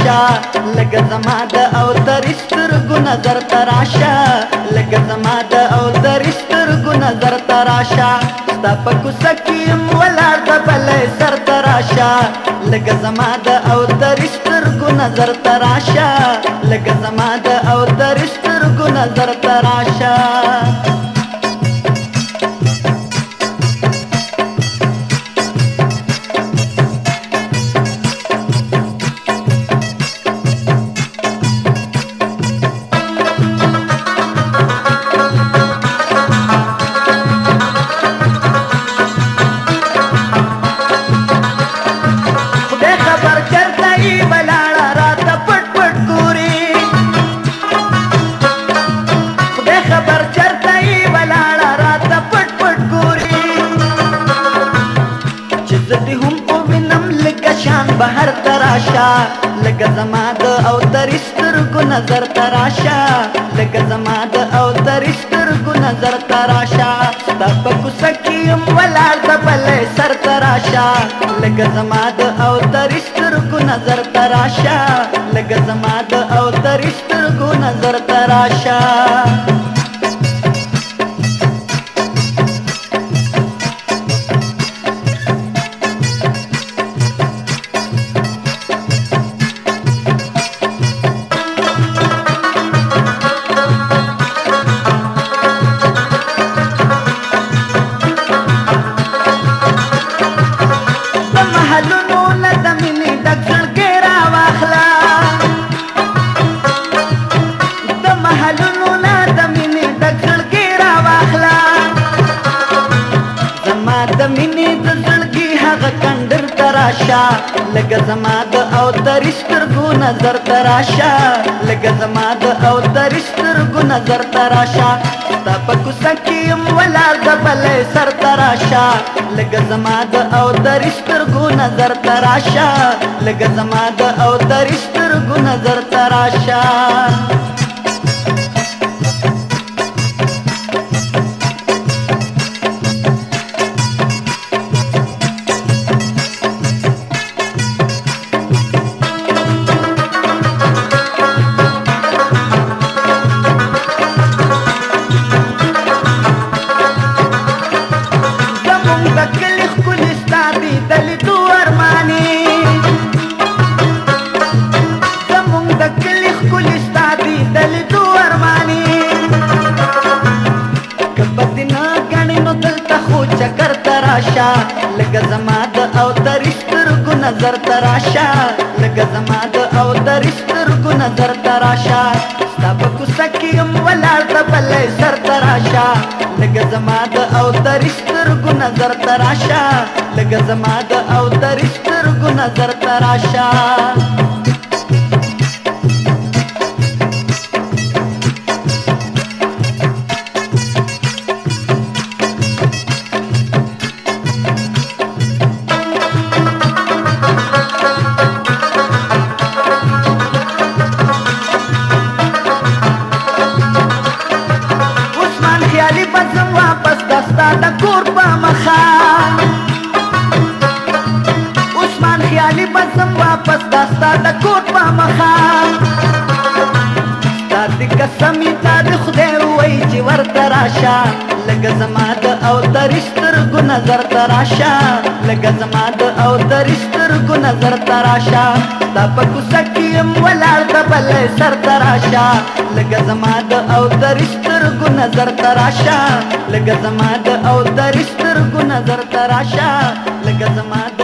تراشه لکه زما د او تر سترګو نظر تراشه لکه زما د او تر سترګو نظر تراشه ستا په کوڅه کې یم ولاړ د بلې سر تراشه لکه زما د او تر سترګو نظر تراشه لکه زما د او تر سترګو نظر تراشه بهر تراشه لکه زما د او تر سترګو نظر تراشه لکه زما د او تر سترګو نظر تراشه ستا په کوڅه کې یم ولاړ د بلې سر تراشه لکه زما د او تر سترګو نظر تراشه لکه زما د او تر سترګو نظر تراشه لکه زما د او تر سترګو نظر تراشه لکه زما د او تر سترګو نظر تراشه ستا په کوڅه کې یم ولاړ د بلې سر تراشه لکه زما د او تر سترګو نظر تراشه لکه زما د او تر سترګو نظر تراشه لکه زما د او تر سترګو نظر تراشه لکه زما د او تر سترګو نظر تراشه ستا په کوڅه کې یم ولاړ د بلې سر تراشه لکه زما د او تر سترګو نظر تراشه لکه زما د او تر سترګو نظر تراشه عثمان خیالي بزم واپس داستا د کوټ په مخه ستا د قسمي تا د خدای وایي چې ورته راشه لکه زما د او تر سترګو نظر تراشه لکه زما د او تر سترګو نظر تراشه ستا په کوڅه کې یم ولاړ د بلې سر تراشه لکه زما د او تر سترګو نظر تراشه لکه زما د او تر سترګو نظر تراشه لکه زما د